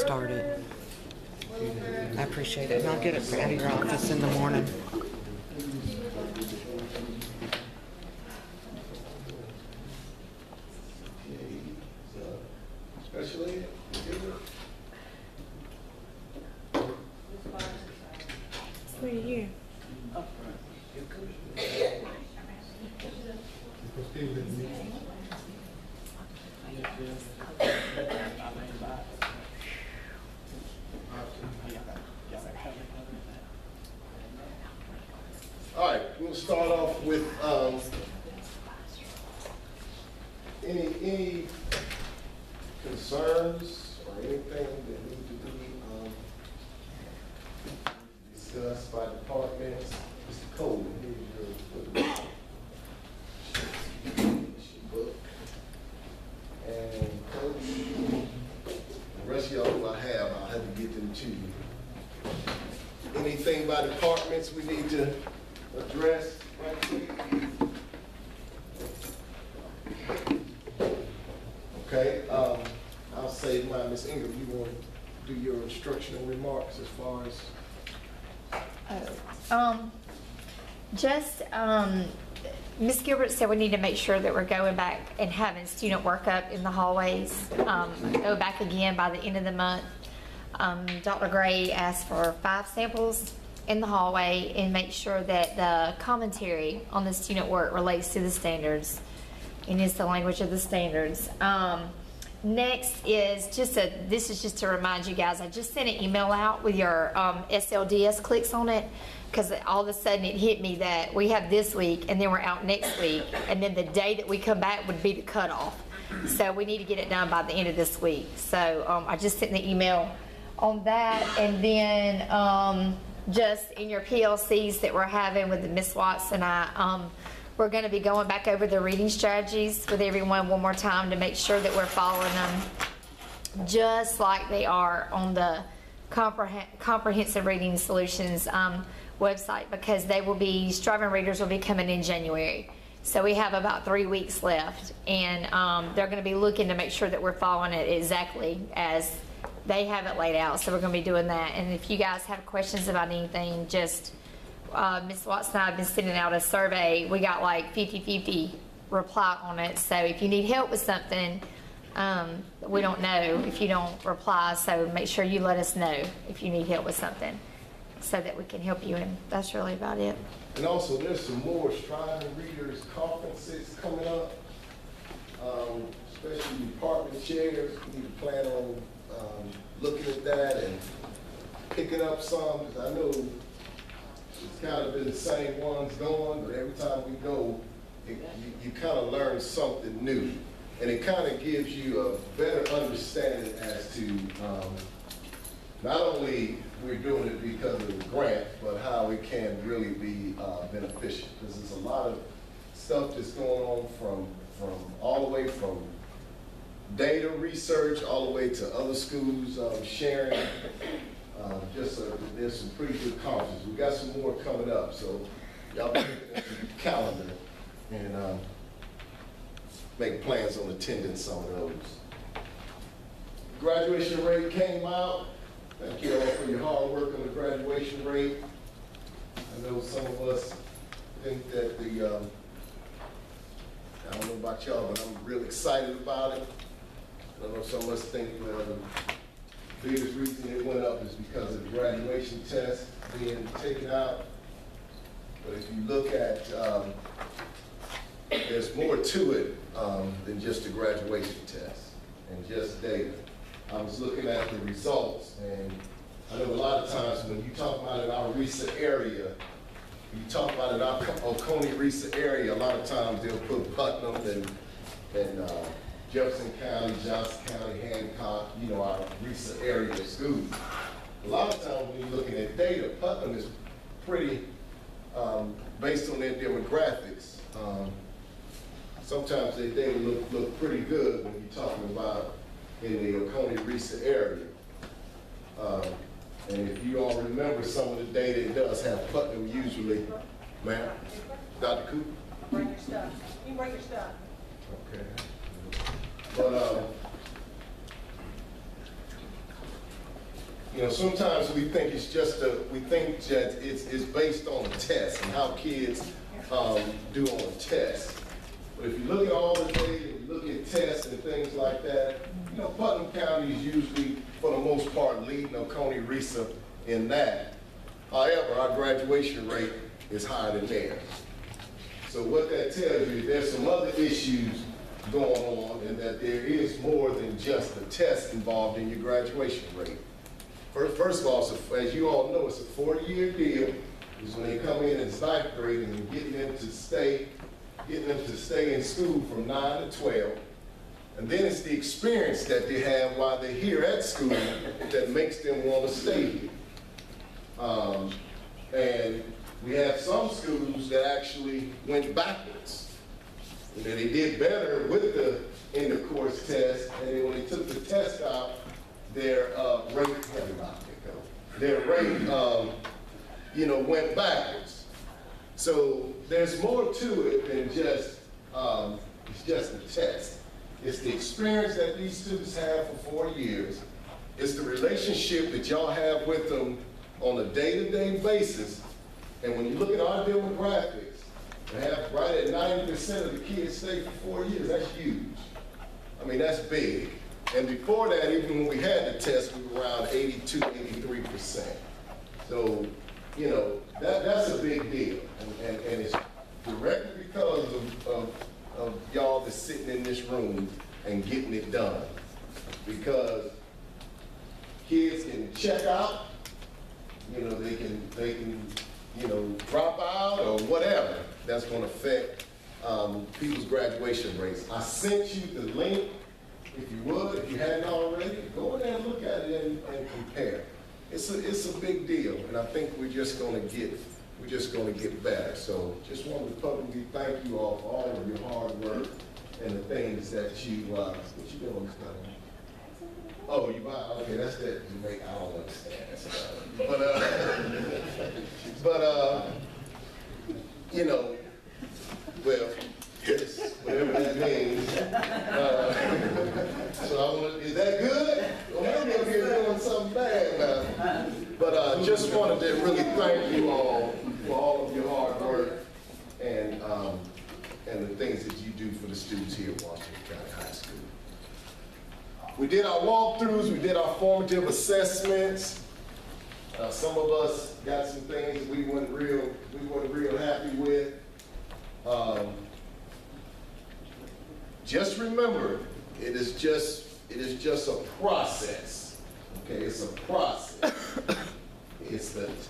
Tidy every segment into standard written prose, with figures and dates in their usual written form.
started. I appreciate it, and I'll get it out of your office in the morning. Special ed? What are you? All right, we'll start off with any concerns or anything that need to be discussed by departments. Mr. Coleman, here's your book. And Coach, the rest of y'all who I have, I'll have to get them to you. Anything by departments we need to address right quick? Okay, I'll say mine, Ms. Ingram, you want to do your instructional remarks as far as? Ms. Gilbert said we need to make sure that we're going back and having student workup in the hallways. Go back again by the end of the month. Dr. Gray asked for 5 samples in the hallway and make sure that the commentary on the student work relates to the standards and is the language of the standards. Next is this is just to remind you guys, I just sent an email out with your SLDS clicks on it, because all of a sudden it hit me that we have this week and then we're out next week, and then the day that we come back would be the cutoff. So we need to get it done by the end of this week. So I just sent the email on that, and then just in your PLCs that we're having with Miss Watts and I, we're going to be going back over the reading strategies with everyone one more time to make sure that we're following them just like they are on the Comprehensive Reading Solutions website, because they will be, Striving Readers will be coming in January. So we have about 3 weeks left, and they're going to be looking to make sure that we're following it exactly as they have it laid out. So we're going to be doing that. And if you guys have questions about anything, just Ms. Watts and I have been sending out a survey. We got like 50-50 reply on it. So if you need help with something, we don't know if you don't reply. So make sure you let us know if you need help with something so that we can help you. And that's really about it. And also, there's some more Striving Readers conferences coming up, especially department chairs. We need to plan on looking at that and picking up some, because I know it's kind of been the same ones going, but every time we go, you kind of learn something new. And it kind of gives you a better understanding as to not only we're doing it because of the grant, but how it can really be beneficial. Because there's a lot of stuff that's going on from all the way from data research all the way to other schools sharing. There's some pretty good conferences. We got some more coming up, so y'all be looking at the calendar and make plans on attending some of those. Graduation rate came out. Thank you all for your hard work on the graduation rate. I know some of us think that I don't know about y'all, but I'm real excited about it. I know some of us think the biggest reason it went up is because of the graduation test being taken out. But if you look at, there's more to it than just the graduation test and just data. I was looking at the results, and I know a lot of times when you talk about in our RESA area, you talk about in our Oconee RESA area, a lot of times they'll put Putnam and Jefferson County, Johnson County, Hancock, you know, our RESA area schools. A lot of times when you're looking at data, Putnam is pretty, based on their demographics, sometimes their data look pretty good when you're talking about in the Oconee RESA area. And if you all remember some of the data, it does have Putnam usually. Ma'am? Dr. Cooper? Bring your stuff. You bring your stuff. Okay. But You know, sometimes we think it's just we think that it's based on a test and how kids do on a test. But if you look at all the data, you look at tests and things like that, you know, Putnam County is usually, for the most part, leading Oconee Risa in that. However, our graduation rate is higher than theirs. So what that tells you, there's some other issues going on, and that there is more than just a test involved in your graduation rate. First of all, so as you all know, it's a 4-year deal. It's when they come in as 9th grade and getting them to stay in school from 9 to 12. And then it's the experience that they have while they're here at school that makes them want to stay here. And we have some schools that actually went backwards. And then they did better with the end of course test, and then when they took the test out, their rate, you know, went backwards. So there's more to it than just, it's just a test. It's the experience that these students have for 4 years. It's the relationship that y'all have with them on a day-to-day basis. And when you look at our demographics, to have right at 90% of the kids stay for 4 years, that's huge. I mean, that's big. And before that, even when we had the test, we were around 82, 83%. So, you know, that's a big deal. And it's directly because of y'all that's sitting in this room and getting it done. Because kids can check out, you know, they can, you know, drop out or whatever. That's going to affect people's graduation rates. I sent you the link. If you would, if you hadn't already, go in there and look at it and compare. It's a big deal, and I think we're just going to get better. So just wanted to publicly thank you all for all of your hard work and the things that you what you doing, Scotty? Oh, you buy? Okay, that's that. You make. I don't understand. But you know, well. Yes, whatever that means. So I want is that good? Well, maybe I'm here doing something bad now. But just wanted to really thank you all for all of your hard work and the things that you do for the students here at Washington County High School. We did our walkthroughs, we did our formative assessments. Some of us got some things that we weren't real happy with. Just remember, it is just a process. Okay, it's a process.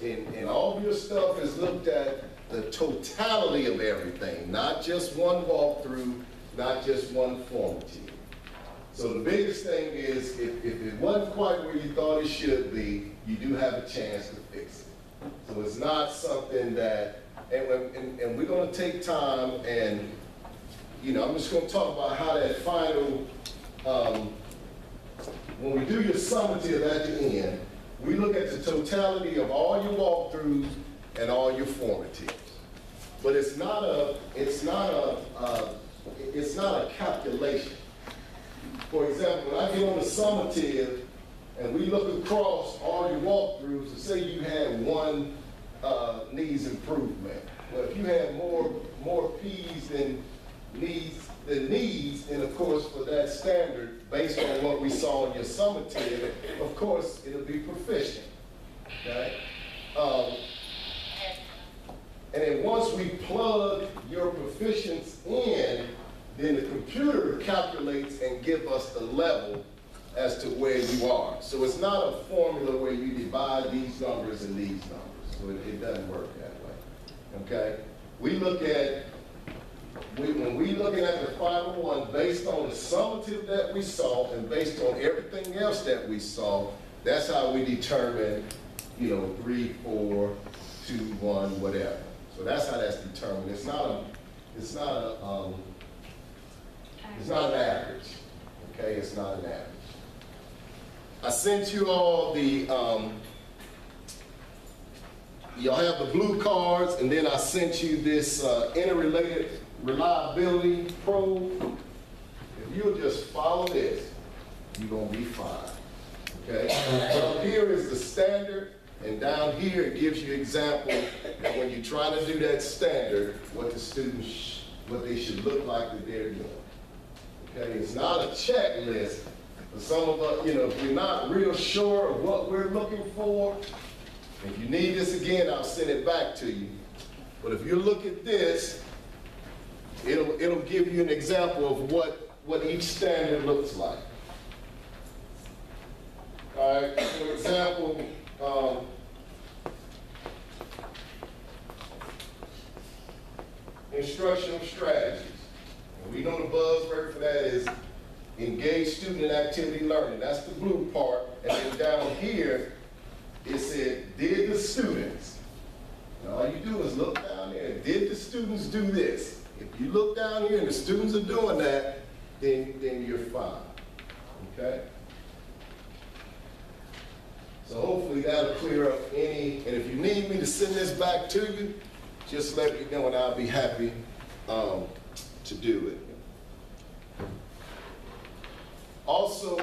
And all of your stuff is looked at the totality of everything, not just one walkthrough, not just one formative. So the biggest thing is, if it wasn't quite where you thought it should be, you do have a chance to fix it. So it's not something that, and we're going to take time and, you know, I'm just going to talk about how that final, when we do your summative at the end, we look at the totality of all your walkthroughs and all your formatives. But it's not a calculation. For example, when I get on the summative and we look across all your walkthroughs, and say you had one needs improvement. Well, if you had more P's than needs, and of course for that standard, based on what we saw in your summative, of course it'll be proficient, okay? And then once we plug your proficiency in, then the computer calculates and gives us the level as to where you are. So it's not a formula where you divide these numbers and these numbers. So it doesn't work that way, okay? When we looking at the final one, based on the summative that we saw and based on everything else that we saw, that's how we determine, you know, 3, 4, 2, 1, whatever. So that's how that's determined. It's not an average, okay? It's not an average. I sent you all the, y'all have the blue cards, and then I sent you this interrelated reliability probe. If you'll just follow this, you're gonna be fine, okay? So here is the standard, and down here it gives you example that when you're trying to do that standard, what the students, what they should look like that they're doing. Okay, it's not a checklist. For some of us, if we're not real sure of what we're looking for, if you need this again, I'll send it back to you. But if you look at this, it'll give you an example of what each standard looks like. All right, for example, instructional strategies. And we know the buzzword for that is engage student in activity learning. That's the blue part. And then down here, it said, did the students? And all you do is look down there. Did the students do this? If you look down here and the students are doing that, then you're fine. Okay? So hopefully that'll clear up any, and if you need me to send this back to you, just let me know and I'll be happy to do it. Also,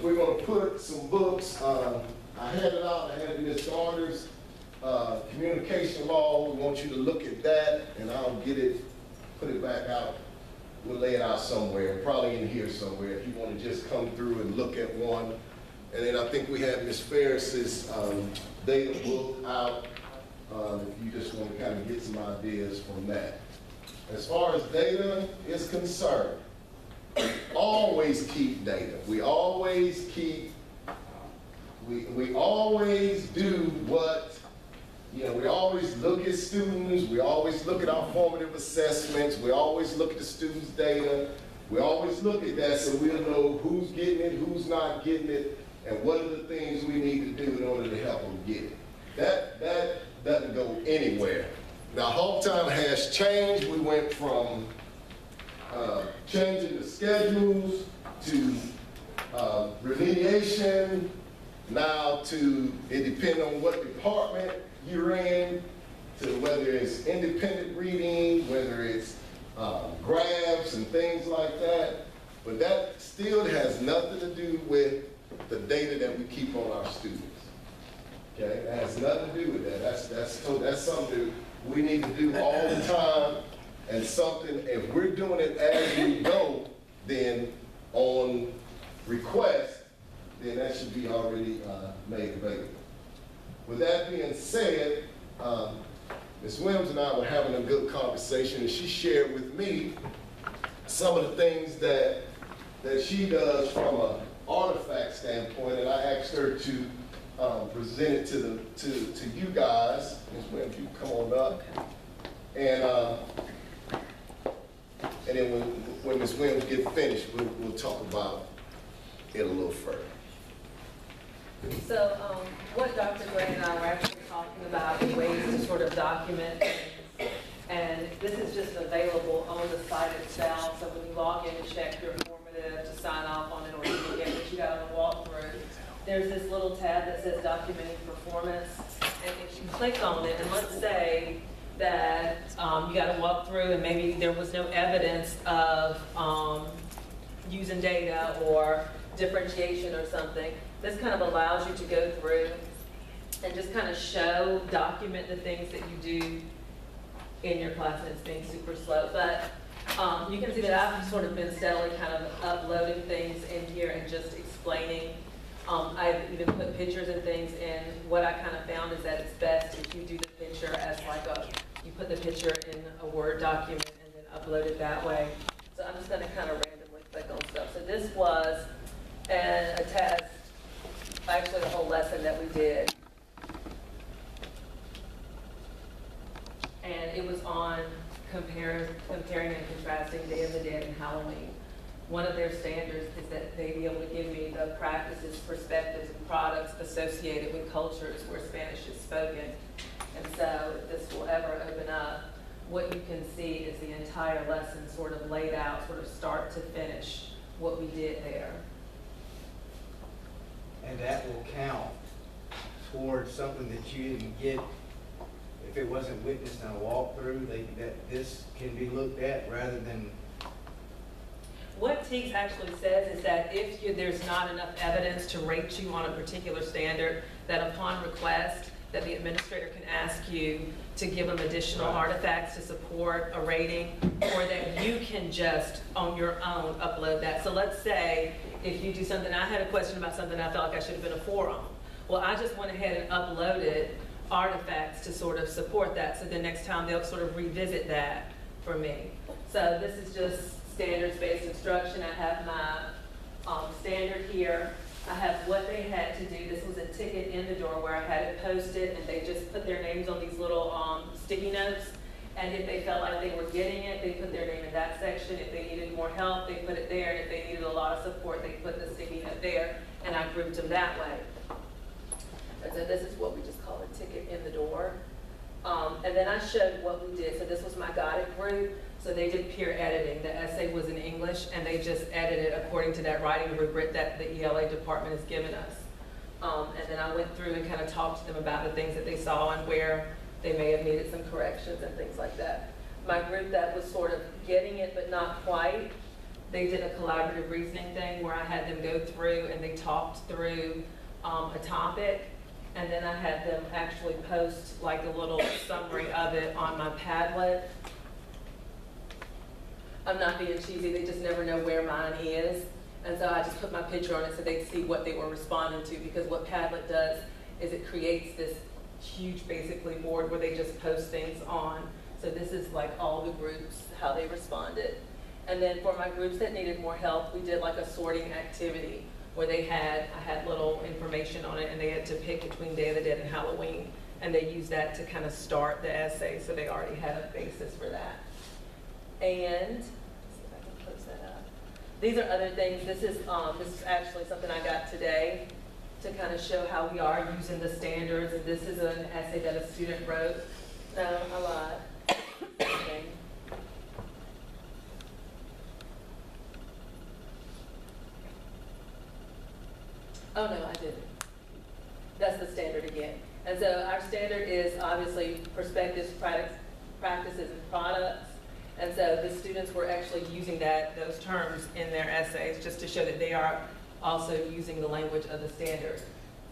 we're going to put some books. I had it out. I had it in Ms. Garner's communication law. We want you to look at that, and I'll get it, put it back out. We'll lay it out somewhere, probably in here somewhere, if you want to just come through and look at one. And then I think we have Ms. Ferris's data book out, if you just want to kind of get some ideas from that. As far as data is concerned, always keep data. We always keep, we always do what, we always look at students, we always look at our formative assessments, we always look at the students' data, we always look at that so we'll know who's getting it, who's not getting it, and what are the things we need to do in order to help them get it. That doesn't go anywhere. Now, Home Time has changed. We went from changing the schedules to remediation, now to, it depends on what department you're in, to whether it's independent reading, whether it's grabs and things like that. But that still has nothing to do with the data that we keep on our students. Okay, that has nothing to do with that. That's something we need to do all the time, and something, if we're doing it as we go, then on request, then that should be already made available. With that being said, Ms. Williams and I were having a good conversation, and she shared with me some of the things that she does from an artifact standpoint, and I asked her to present it to you guys. Ms. Williams, you come on up, and then when Ms. Williams gets finished, we'll talk about it a little further. So what Dr. Gray and I were actually talking about is ways to sort of document things. And this is just available on the site itself. So when you log in to check your formative, to sign off on it, or to get what you got on the walkthrough, there's this little tab that says documenting performance. And if you click on it, and let's say that you got to walk through and maybe there was no evidence of using data or differentiation or something, this kind of allows you to go through and just kind of document the things that you do in your class, and it's being super slow. But you can see that I've sort of been steadily kind of uploading things in here and just explaining. I've even put pictures and things in. What I kind of found is that it's best if you do the picture as like you put the picture in a Word document and then upload it that way. So I'm just going to kind of randomly click on stuff. So this was a test, actually the whole lesson that we did. And it was on comparing and contrasting Day of the Dead and Halloween. One of their standards is that they be able to give me the practices, perspectives, and products associated with cultures where Spanish is spoken. And so if this will ever open up, what you can see is the entire lesson sort of laid out, sort of start to finish, what we did there. And that will count towards something that you didn't get if it wasn't witnessed in a walkthrough. That this can be looked at rather than. what TEKS actually says is that if there's not enough evidence to rate you on a particular standard, that upon request, that the administrator can ask you to give them additional artifacts to support a rating, or that you can just on your own upload that. So let's say if you do something, I had a question about something I felt like I should have been a 4 on. Well, I just went ahead and uploaded artifacts to sort of support that, so the next time they'll sort of revisit that for me. So this is just standards-based instruction. I have my standard here. I have what they had to do. This was a ticket in the door where I had it posted, and they just put their names on these little sticky notes. And if they felt like they were getting it, they put their name in that section. If they needed more help, they put it there. And if they needed a lot of support, they put the sticky note there. And I grouped them that way. And so this is what we just call a ticket in the door. And then I showed what we did. So this was my guided group. So they did peer editing. The essay was in English, and they just edited according to that writing rubric that the ELA department has given us. And then I went through and kind of talked to them about the things that they saw and where they may have needed some corrections and things like that. My group that was sort of getting it but not quite, they did a collaborative reasoning thing where I had them go through and they talked through a topic. And then I had them actually post like a little summary of it on my Padlet. I'm not being cheesy, they just never know where mine is. And so I just put my picture on it so they'd see what they were responding to, because what Padlet does is it creates this huge, basically, board where they just post things on. So this is like all the groups, how they responded. And then for my groups that needed more help, we did like a sorting activity where I had little information on it, and they had to pick between Day of the Dead and Halloween. And they used that to kind of start the essay, so they already had a basis for that. And, let's see if I can close that up. These are other things. This is actually something I got today to kind of show how we are using the standards. And this is an essay that a student wrote. No, I lied. Okay. Oh, no, I didn't. That's the standard again. And so our standard is obviously perspectives, practices, and products. And so the students were actually using those terms in their essays just to show that they are also using the language of the standard.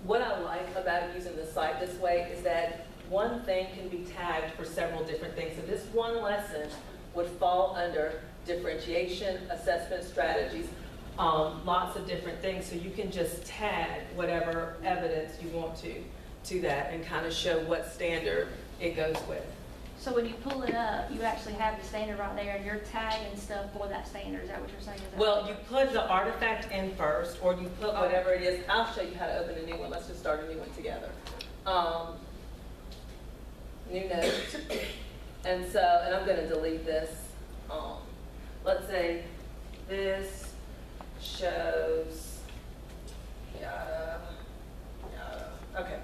What I like about using the site this way is that one thing can be tagged for several different things. So this one lesson would fall under differentiation, assessment strategies, lots of different things. So you can just tag whatever evidence you want to that and kind of show what standard it goes with. So when you pull it up, you actually have the standard right there, and you're tagging stuff for that standard. Is that what you're saying? Well, you put the artifact in first, or you put whatever it is. I'll show you how to open a new one. Let's just start a new one together. New note. And I'm going to delete this. Let's say this shows, okay.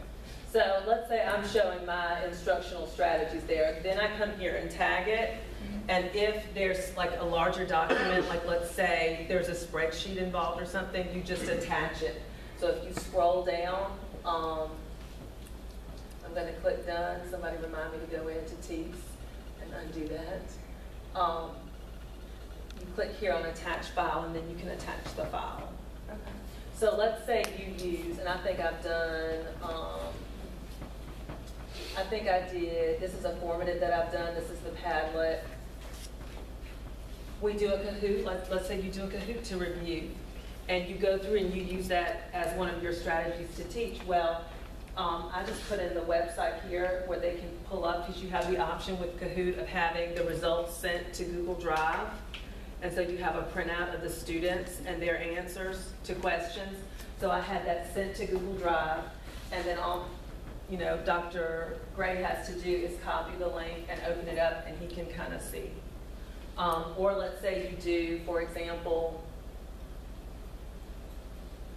So let's say I'm showing my instructional strategies there. Then I come here and tag it. And if there's like a larger document, like let's say there's a spreadsheet involved or something, you just attach it. So if you scroll down, I'm going to click done. Somebody remind me to go into TEKS and undo that. You click here on attach file, and then you can attach the file. Okay. So let's say you use, and I think I've done, this is a formative that I've done. This is the Padlet. We do a Kahoot, let's say you do a Kahoot to review, and you go through and you use that as one of your strategies to teach. Well, I just put in the website here where they can pull up, because you have the option with Kahoot of having the results sent to Google Drive. And so you have a printout of the students and their answers to questions. So I had that sent to Google Drive, and then all Dr. Gray has to do is copy the link and open it up, and he can kind of see. Or let's say you do, for example,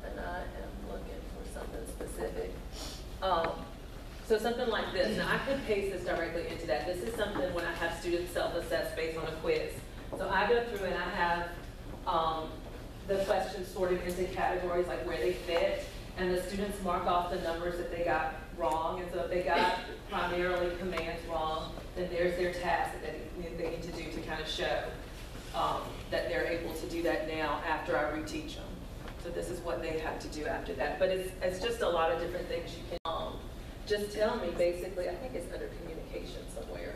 and I am looking for something specific. So something like this. Now I could paste this directly into that. This is something when I have students self-assess based on a quiz. So I go through and I have the questions sorted into categories like where they fit, and the students mark off the numbers that they got wrong. And so if they got primarily commands wrong, then there's their task that they need to do to kind of show that they're able to do that now after I reteach them. So this is what they have to do after that. But it's just a lot of different things you can, just tell me basically, I think it's under communication somewhere.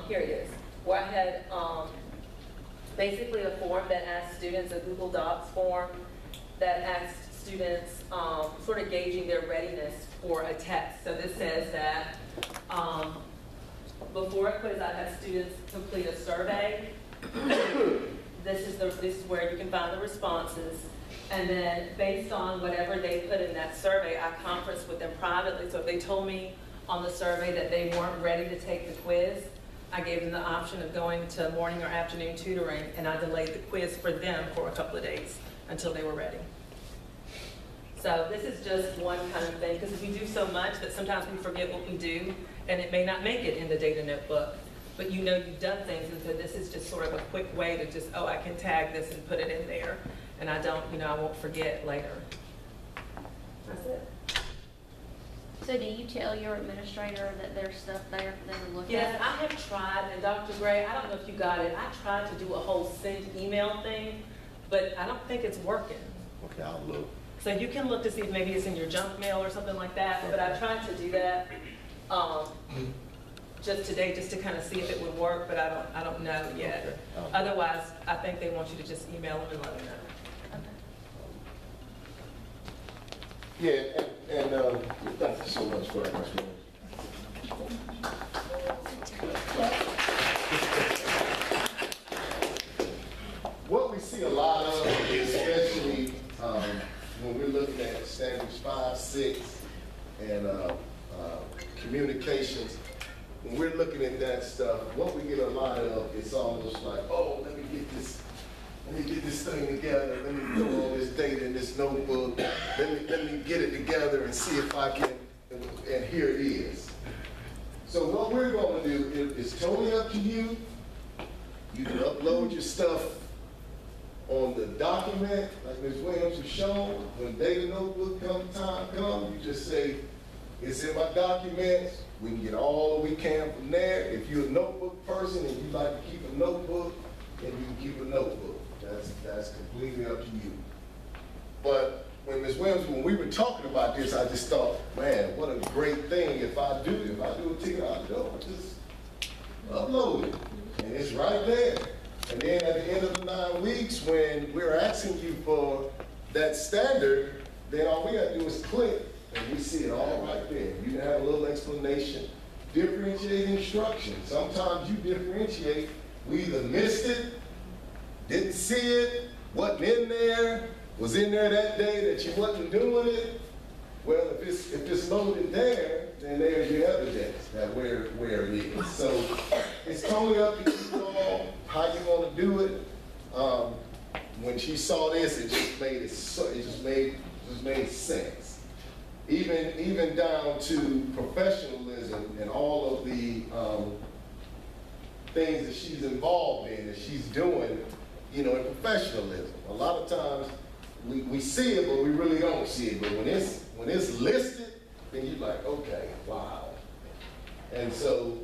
Here it is, where I had basically a form that asked students, a Google Docs form, that asked students sort of gauging their readiness for a test. So this says that before a quiz, I have students complete a survey. This is where you can find the responses. And then based on whatever they put in that survey, I conference with them privately. So if they told me on the survey that they weren't ready to take the quiz, I gave them the option of going to morning or afternoon tutoring, and I delayed the quiz for them for a couple of days until they were ready. So this is just one kind of thing, because we do so much that sometimes we forget what we do, and it may not make it in the data notebook. But you know you've done things, and so this is just sort of a quick way to just, oh, I can tag this and put it in there. And I don't, I won't forget later. That's it. So do you tell your administrator that there's stuff there for them to look Yes, at? I have tried, and Dr. Gray, I don't know if you got it, I tried to do a whole send email thing, but I don't think it's working. Okay, I'll look. So you can look to see if maybe it's in your junk mail or something like that, but I tried to do that just today, just to kind of see if it would work, but I don't know yet. Okay. Otherwise, I think they want you to just email them and let them know. Yeah, and thank you so much for that, Ms. What we see a lot of, especially when we're looking at standards 5, 6, and communications, when we're looking at that stuff, what we get a lot of is almost like, oh, let me get this thing together, let me put all this data in this notebook, let me get it together and see if I can, and here it is. So what we're going to do is totally up to you. You can upload your stuff on the document, like Ms. Williams has shown. When data notebook time comes, you just say, it's in my documents. We can get all we can from there. If you're a notebook person and you like to keep a notebook, then you can keep a notebook. That's completely up to you. But when Ms. Williams, when we were talking about this, I just thought, man, what a great thing if I do a ticket, I'll just upload it. And it's right there. And then at the end of the 9 weeks, when we're asking you for that standard, then all we gotta do is click and we see it all right there. You can have a little explanation, differentiate instructions. Sometimes you differentiate, we either missed it, didn't see it, wasn't in there, was in there that day that you wasn't doing it. Well, if it's loaded there, then there's your evidence that where it is. So it's totally up to you all how you want to do it. When she saw this, it just made sense. Even down to professionalism and all of the things that she's involved in, that she's doing, in professionalism. A lot of times we see it, but we really don't see it. But when it's listed, then you're like, okay, wow. And so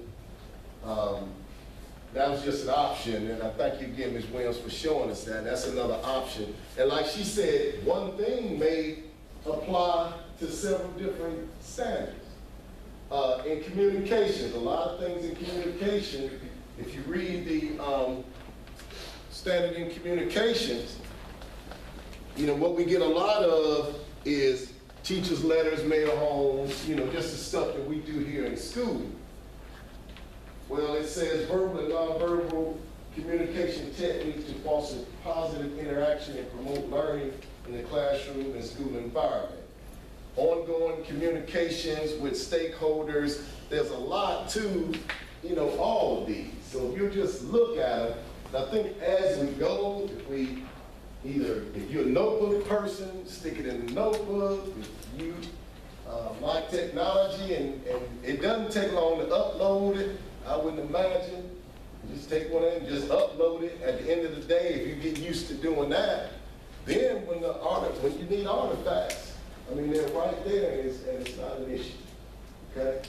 that was just an option, and I thank you again, Ms. Williams, for showing us that. That's another option. And like she said, one thing may apply to several different standards. In communications, a lot of things in communication, if you read the standard in communications, what we get a lot of is teachers' letters, mail homes, just the stuff that we do here in school. Well, it says verbal and nonverbal communication techniques to foster positive interaction and promote learning in the classroom and school environment. Ongoing communications with stakeholders. There's a lot to, all of these. So if you just look at them, I think as we go, if you're a notebook person, stick it in the notebook. If you like technology and it doesn't take long to upload it, I wouldn't imagine. Just take one and just upload it. At the end of the day, if you get used to doing that, then when you need artifacts, they're right there and it's not an issue. Okay?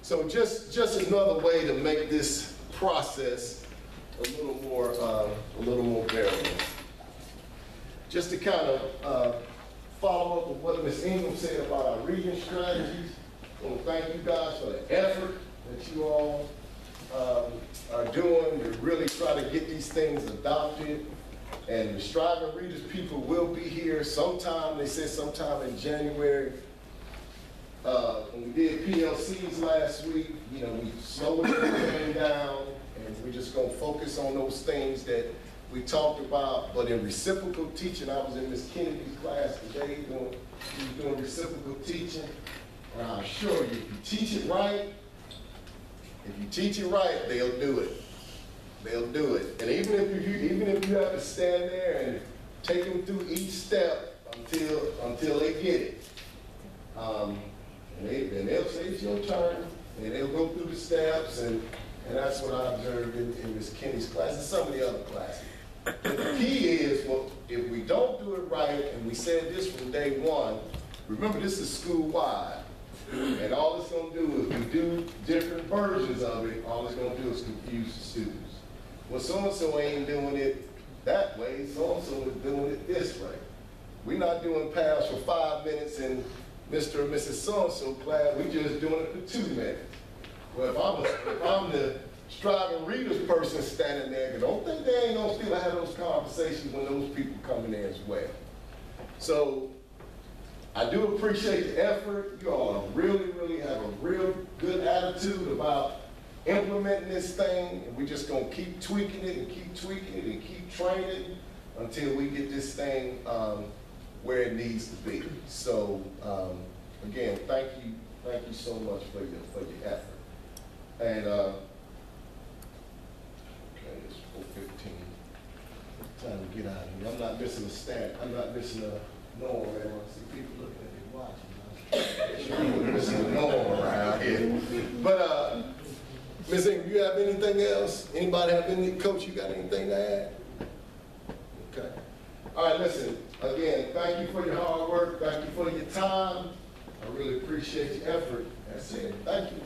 So just another way to make this process a little more bearable. Just to kind of follow up with what Ms. Ingram said about our reading strategies, I want to thank you guys for the effort that you all are doing to really try to get these things adopted. And the Striving Readers people will be here sometime, they said sometime in January. When we did PLCs last week, you know, we slowed everything down, and we're just gonna focus on those things that we talked about. But in reciprocal teaching, I was in Ms. Kennedy's class today, she was doing reciprocal teaching. And I assure you, if you teach it right, they'll do it. They'll do it. And even if you have to stand there and take them through each step until they get it. And they'll say it's your turn, and they'll go through the steps, and that's what I observed in Ms. Kenny's class and some of the other classes. But the key is, well, if we don't do it right, and we said this from day one, remember this is school-wide, and all it's gonna do is we do different versions of it, all it's gonna do is confuse the students. Well, so-and-so ain't doing it that way, so-and-so is doing it this way. We're not doing paths for 5 minutes in Mr. and Mrs. So-and-so class, we just doing it for 2 minutes. Well, if I'm the Striving Readers person standing there, don't think they ain't gonna still have those conversations when those people come in there as well. So, I do appreciate the effort. You all really have a real good attitude about implementing this thing, and we're just gonna keep tweaking it and keep tweaking it and keep training until we get this thing where it needs to be. So again, thank you so much for your effort. And okay, it's 4:15. Time to get out of here. I'm not missing a stat. I'm not missing a norm around. I see people looking at their watches. I'm missing a norm around here. But Ms. Ingram, you have anything else? Anybody have any, Coach, you got anything to add? Okay. All right, listen, again, thank you for your hard work. Thank you for your time. I really appreciate your effort. That's it. Thank you.